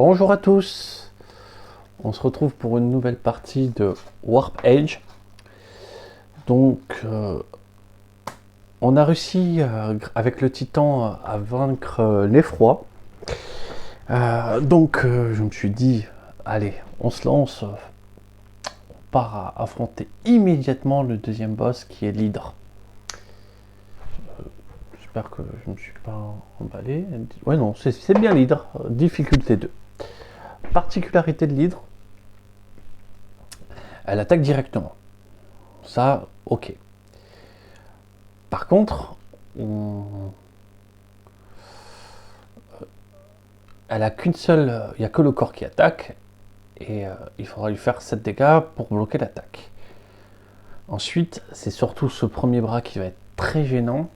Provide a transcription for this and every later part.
Bonjour à tous, on se retrouve pour une nouvelle partie de Warp Age. Donc on a réussi avec le titan à vaincre l'effroi. Donc je me suis dit, allez, on se lance, on part à affronter immédiatement le deuxième boss qui est l'hydre. J'espère que je ne me suis pas emballé. Ouais non, c'est bien l'hydre, difficulté 2. Particularité de l'hydre, elle attaque directement. Ça, ok. Par contre, elle a qu'une seule, il n'y a que le corps qui attaque, et il faudra lui faire 7 dégâts pour bloquer l'attaque. Ensuite, c'est surtout ce premier bras qui va être très gênant.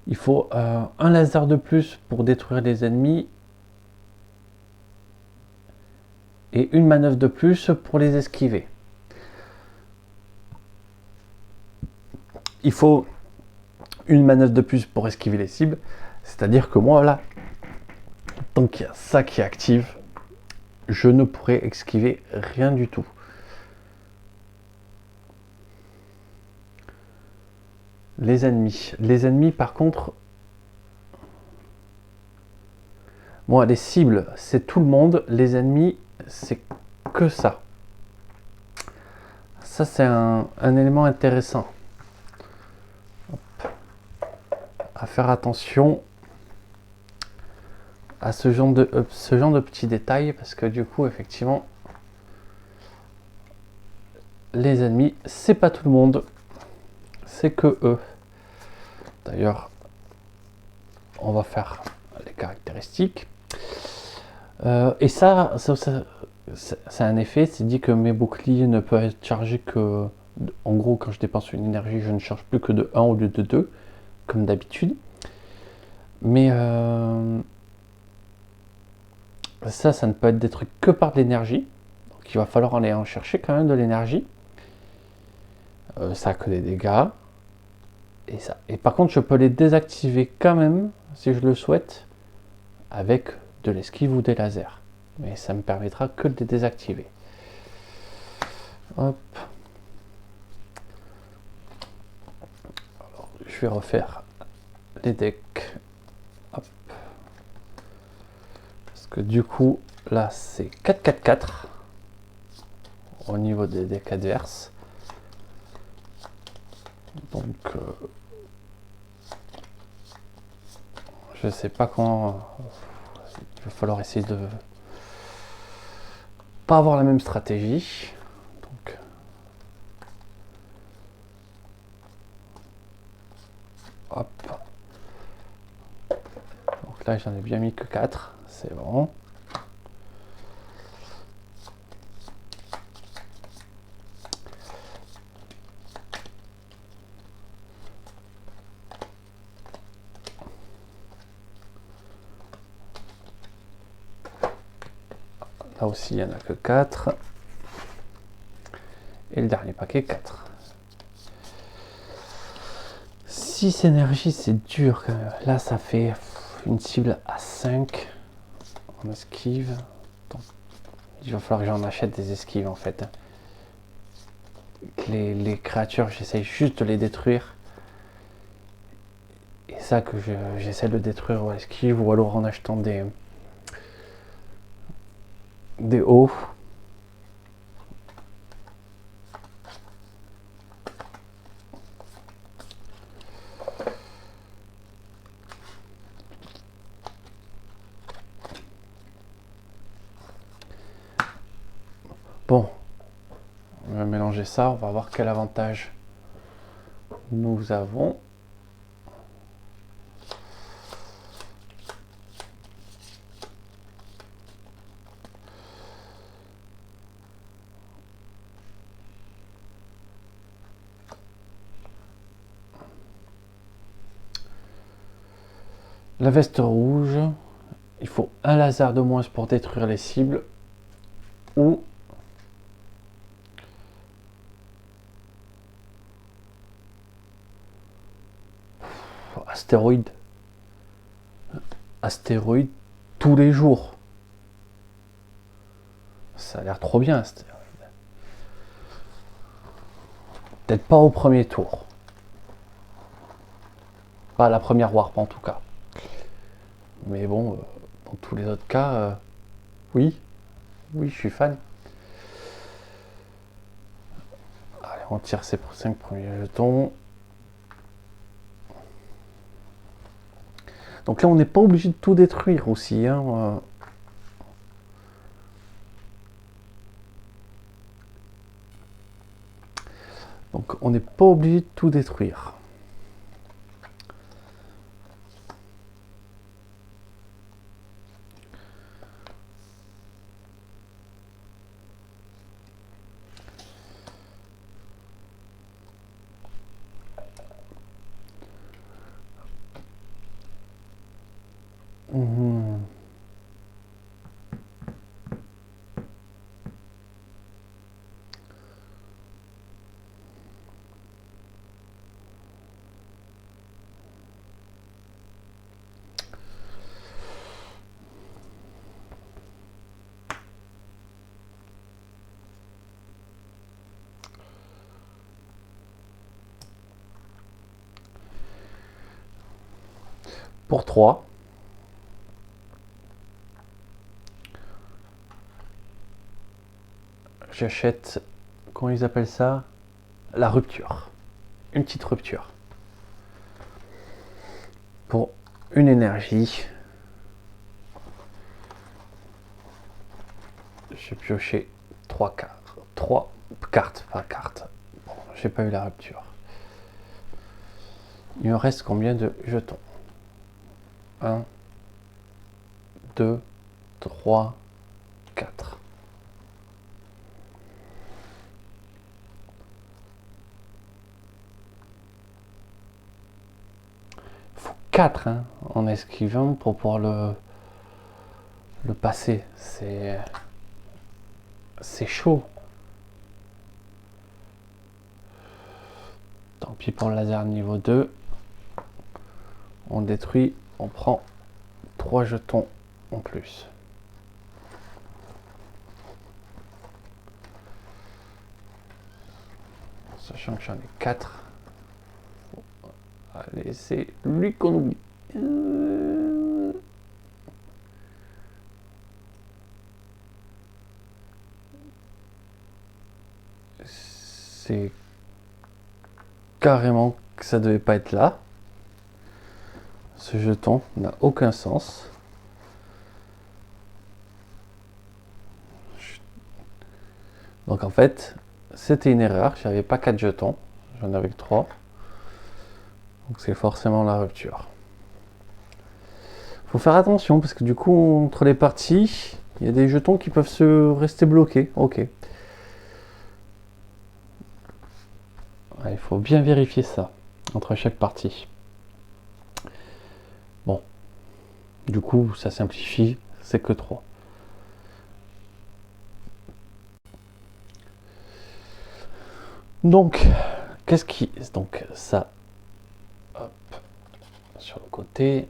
Il faut un laser de plus pour détruire les ennemis, et une manœuvre de plus pour les esquiver. Il faut une manœuvre de plus pour esquiver les cibles, c'est-à-dire que moi là, tant qu'il y a ça qui active, je ne pourrai esquiver rien du tout. Les ennemis par contre, bon, les cibles c'est tout le monde, les ennemis c'est que ça. Ça c'est un élément intéressant. Hop. À faire attention à ce genre de petits détails, parce que du coup effectivement les ennemis c'est pas tout le monde, c'est que eux. D'ailleurs on va faire les caractéristiques, et ça c'est un effet, c'est dit que mes boucliers ne peuvent être chargés que, en gros quand je dépense une énergie je ne charge plus que de 1 au lieu de 2 comme d'habitude, mais ça ne peut être détruit que par de l'énergie, donc il va falloir aller en chercher quand même de l'énergie. Ça a que des dégâts, et par contre je peux les désactiver quand même si je le souhaite avec de l'esquive ou des lasers, mais ça me permettra que de les désactiver. Hop. Alors, je vais refaire les decks. Hop. Parce que du coup là c'est 4-4-4 au niveau des decks adverses, donc je sais pas comment, il va falloir essayer de pas avoir la même stratégie. Donc hop, donc là j'en ai bien mis que 4, c'est bon. Là aussi il n'y en a que 4, et le dernier paquet 4. 6 énergies, c'est dur quand même. Là ça fait une cible à 5 en esquive, donc il va falloir que j'en achète des esquives en fait. Les créatures, j'essaye juste de les détruire, et ça que j'essaie de détruire en esquive, ou alors en achetant des hauts. Bon, on va mélanger ça, on va voir quel avantage nous avons. La veste rouge, il faut un laser de moins pour détruire les cibles, ou astéroïde tous les jours. ça a l'air trop bien. Peut-être pas au premier tour. Pas à la première warp en tout cas. Mais bon, dans tous les autres cas, oui. Oui, je suis fan. Allez, on tire ces 5 premiers jetons. Donc là, on n'est pas obligé de tout détruire aussi. Hein. Donc on n'est pas obligé de tout détruire. Mmh. Pour 3. J'achète, comment ils appellent ça? La rupture. Une petite rupture. Pour une énergie. J'ai pioché 3 cartes. 3 cartes, pas cartes. Bon, j'ai pas eu la rupture. Il me reste combien de jetons? 1, 2, 3, 4. Il faut 4 hein, en esquivant pour pouvoir le passer. C'est chaud. Tant pis pour le laser niveau 2. On détruit, on prend 3 jetons en plus. Sachant que j'en ai 4. Allez, c'est lui qu'on oublie. C'est carrément que ça devait pas être là. Ce jeton n'a aucun sens. Donc en fait, c'était une erreur. J'avais pas 4 jetons, j'en avais que 3. Donc c'est forcément la rupture. Faut faire attention parce que du coup, entre les parties, il y a des jetons qui peuvent se rester bloqués. Ok. Il faut bien vérifier ça entre chaque partie. Bon. Du coup, ça simplifie, c'est que 3. Donc, qu'est-ce qui... Donc, ça... Hop. Sur le côté,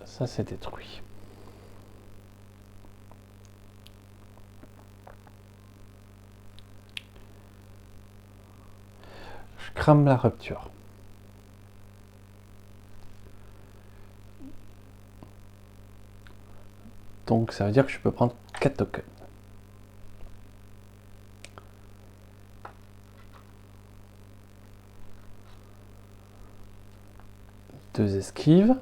ça c'est détruit. Je crame la rupture. Donc, ça veut dire que je peux prendre 4 tokens. Deux esquives.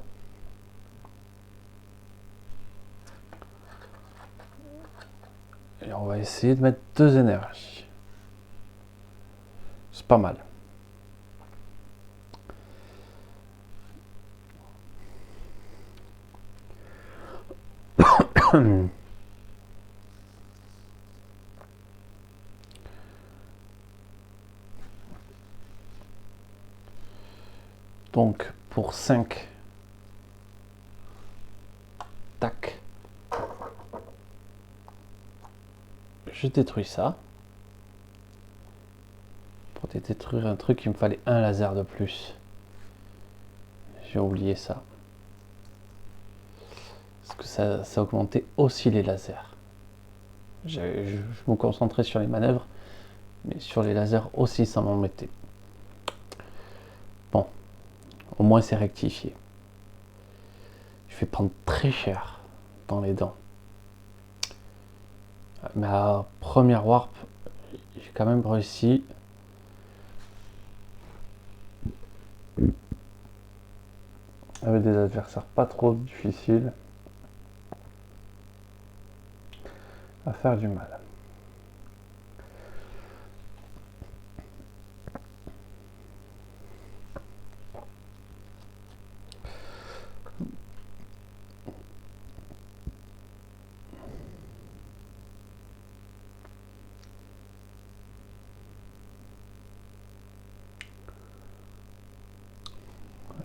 Et on va essayer de mettre 2 énergies. C'est pas mal. Donc, pour 5, tac, je détruis ça. Pour détruire un truc, il me fallait un laser de plus. J'ai oublié ça. Parce que ça augmentait aussi les lasers. Je me concentrais sur les manœuvres, mais sur les lasers aussi, ça m'embêtait. Bon, au moins c'est rectifié. Je vais prendre très cher dans les dents. Ma première warp, j'ai quand même réussi. Avec des adversaires pas trop difficiles à faire du mal.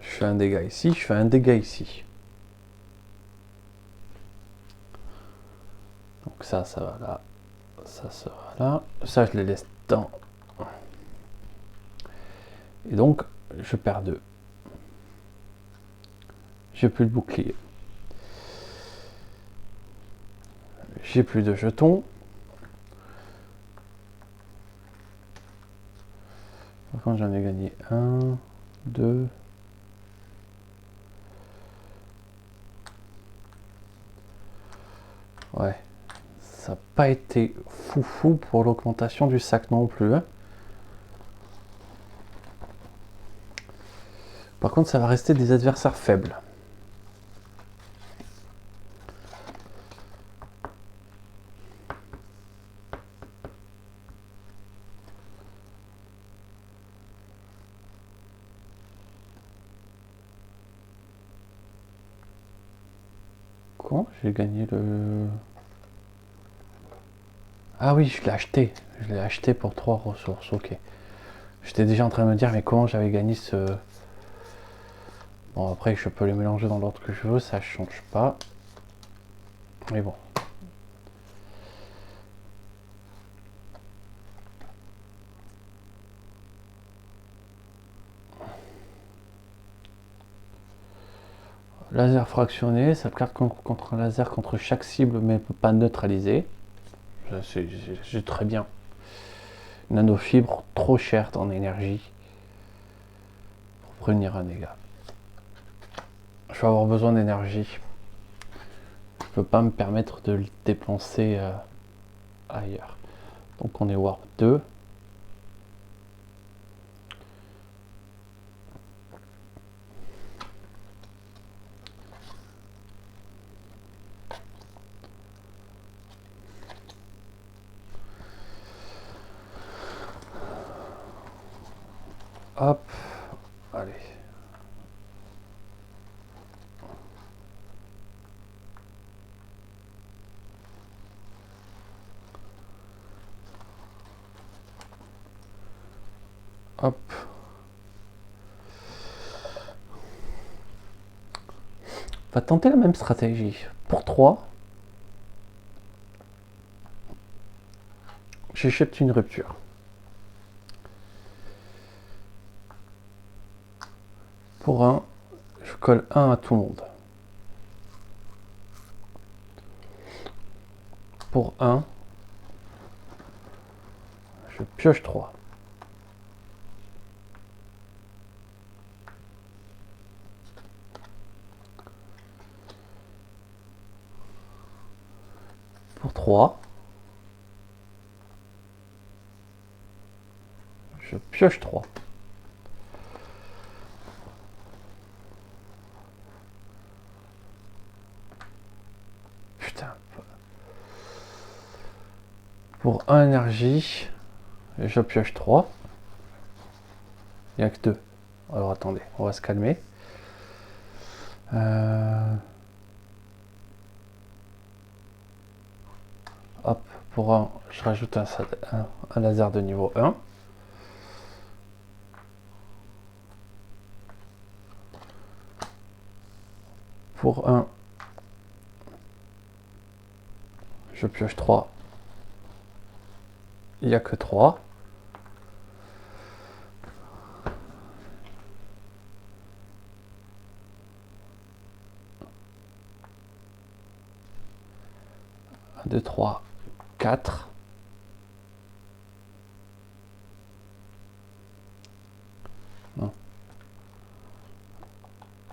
Je fais un dégât ici, je fais un dégât ici. Donc ça va là. Ça va là. Ça, je les laisse dans. Et donc, je perds 2. J'ai plus de bouclier. J'ai plus de jetons. Par contre, j'en ai gagné 1, 2. Ouais. Ça n'a pas été foufou pour l'augmentation du sac non plus. Hein. Par contre, ça va rester des adversaires faibles. Comment j'ai gagné le... Ah oui, je l'ai acheté. Je l'ai acheté pour 3 ressources, ok. J'étais déjà en train de me dire, mais comment j'avais gagné ce... Bon, après, je peux les mélanger dans l'ordre que je veux, ça change pas. Mais bon. Laser fractionné, ça carte contre un laser contre chaque cible, mais ne peut pas neutraliser. C'est très bien. Nanofibre, trop cher en énergie pour prévenir un dégât. Je vais avoir besoin d'énergie. Je peux pas me permettre de le dépenser ailleurs. Donc on est Warp 2. Hop, allez. Hop. On va tenter la même stratégie. Pour 3, j'achète une rupture. Pour 1, je colle 1 à tout le monde. Pour 1, je pioche 3. Pour 3, je pioche 3. Putain. Pour 1 énergie, je pioche 3. Il n'y a que 2. Alors attendez, on va se calmer. Hop, pour 1, je rajoute un laser de niveau 1. Pour 1, je pioche 3. Il n'y a que 3. Un, 2, 3, 4. Non.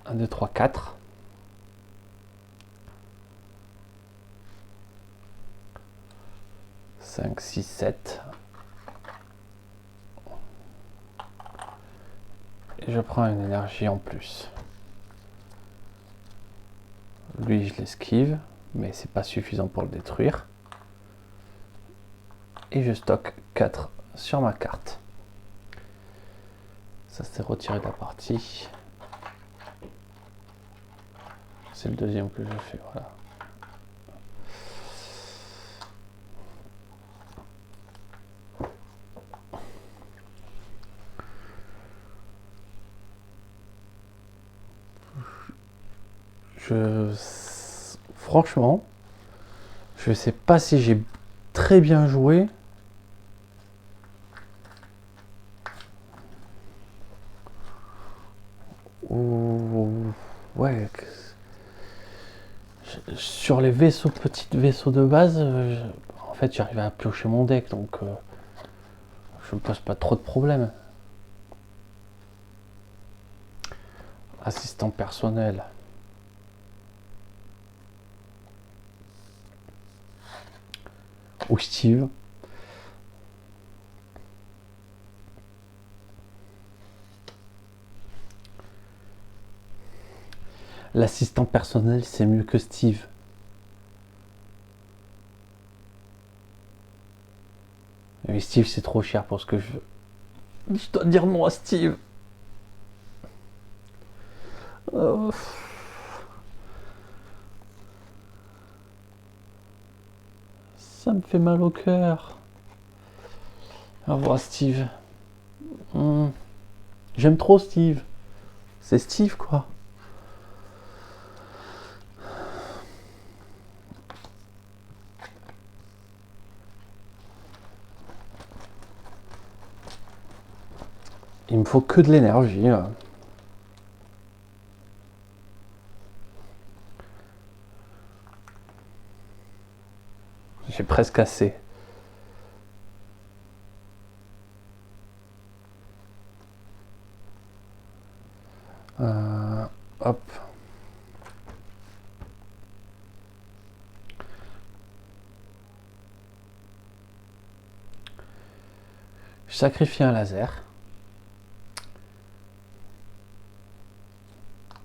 1, 2, 3, 4. Cinq, 6, 7. Et je prends une énergie en plus. Lui, je l'esquive, mais c'est pas suffisant pour le détruire. Et je stocke 4 sur ma carte. Ça s'est retiré de la partie. C'est le deuxième que je fais, voilà. Franchement, je sais pas si j'ai très bien joué. Ou ouais. Sur les vaisseaux, petits vaisseaux de base, en fait, j'arrive à piocher mon deck, donc je me pose pas trop de problèmes. Assistant personnel. Ou Steve. L'assistant personnel, c'est mieux que Steve. Mais Steve, c'est trop cher pour ce que je veux. Je dois dire non à Steve. Ça me fait mal au cœur. Au revoir, Steve. J'aime trop Steve. C'est Steve, quoi. Il me faut que de l'énergie, là. J'ai presque assez. Hop. Je sacrifie un laser.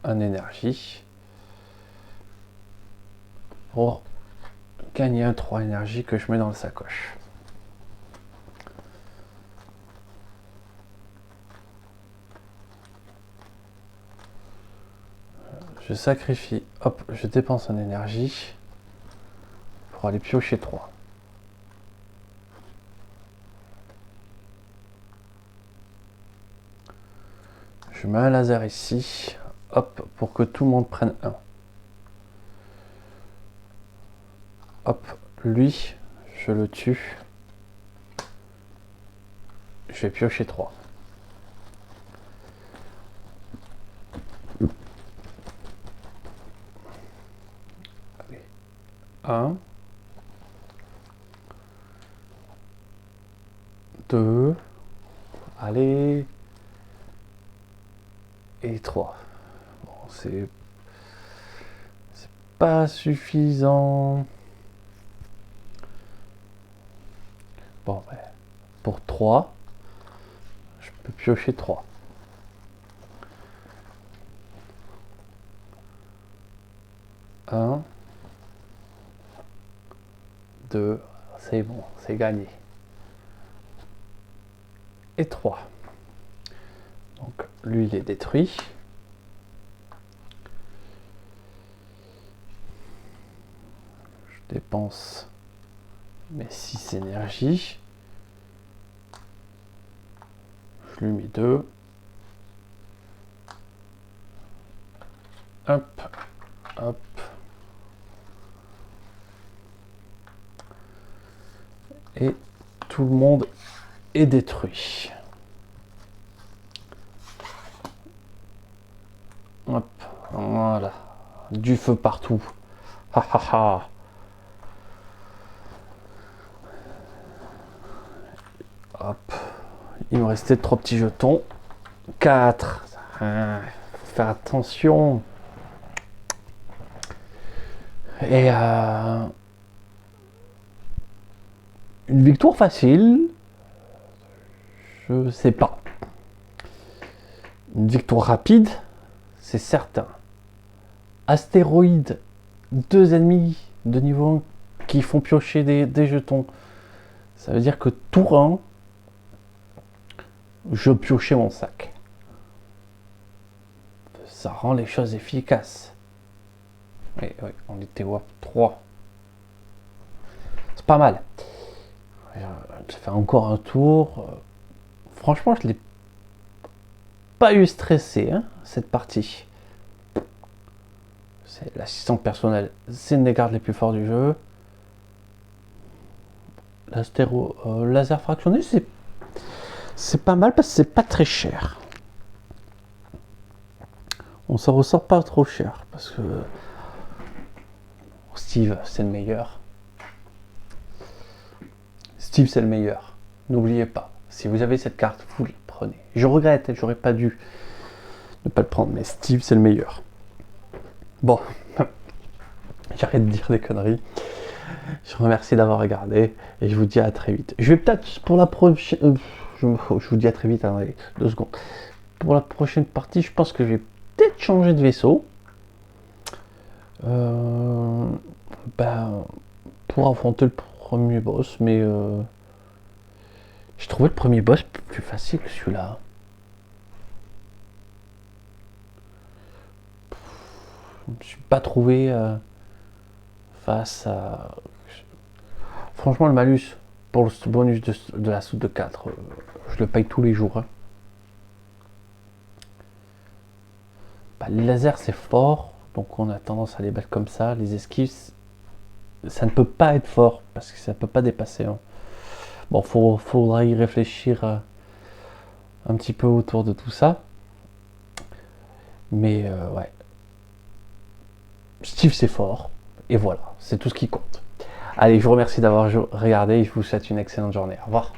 Un énergie. Pour gagner un 3 énergie que je mets dans le sacoche. Je sacrifie, hop, je dépense en énergie pour aller piocher 3. Je mets un laser ici, hop, pour que tout le monde prenne 1. Hop, lui, je le tue. Je vais piocher 3. Allez. 1. 2. Allez. Et 3. Bon, c'est pas suffisant. Bon, ben, pour 3, je peux piocher 3. 1, 2, c'est bon, c'est gagné. Et 3. Donc lui, il est détruit. Je dépense mes 6 énergies. Je lui mets 2. Hop, hop. Et tout le monde est détruit. Hop, voilà. Du feu partout. Ha ha ha. Il me restait 3 petits jetons. 4. Faut faire attention. Et une victoire facile, je sais pas. Une victoire rapide, c'est certain. Astéroïde, 2 ennemis de niveau 1 qui font piocher des jetons. Ça veut dire que tour 1, je piochais mon sac. Ça rend les choses efficaces. Oui, on était WAP 3. C'est pas mal. J'ai fait encore un tour. Franchement, je l'ai pas eu stressé, hein, cette partie. C'est l'assistant personnel, c'est une des cartes les plus fortes du jeu. L'astéro laser fractionné, c'est pas mal parce que c'est pas très cher. On s'en ressort pas trop cher parce que Steve, c'est le meilleur. Steve, c'est le meilleur. N'oubliez pas, si vous avez cette carte, vous la prenez. Je regrette, j'aurais pas dû ne pas le prendre, mais Steve, c'est le meilleur. Bon, j'arrête de dire des conneries. Je vous remercie d'avoir regardé et je vous dis à très vite. Je vais peut-être pour la prochaine... je vous dis à très vite, attendez 2 secondes. Pour la prochaine partie, je pense que je vais peut-être changer de vaisseau. Pour affronter le premier boss, mais j'ai trouvé le premier boss plus facile que celui-là. Je ne me suis pas trouvé face à... Franchement, le malus pour le bonus de la soude de 4, je le paye tous les jours. Hein. Les lasers, c'est fort, donc on a tendance à les battre comme ça. Les esquives, ça ne peut pas être fort, parce que ça ne peut pas dépasser. Hein. Bon, faudra y réfléchir un petit peu autour de tout ça. Mais ouais. Steve, c'est fort. Et voilà, c'est tout ce qui compte. Allez, je vous remercie d'avoir regardé et je vous souhaite une excellente journée. Au revoir.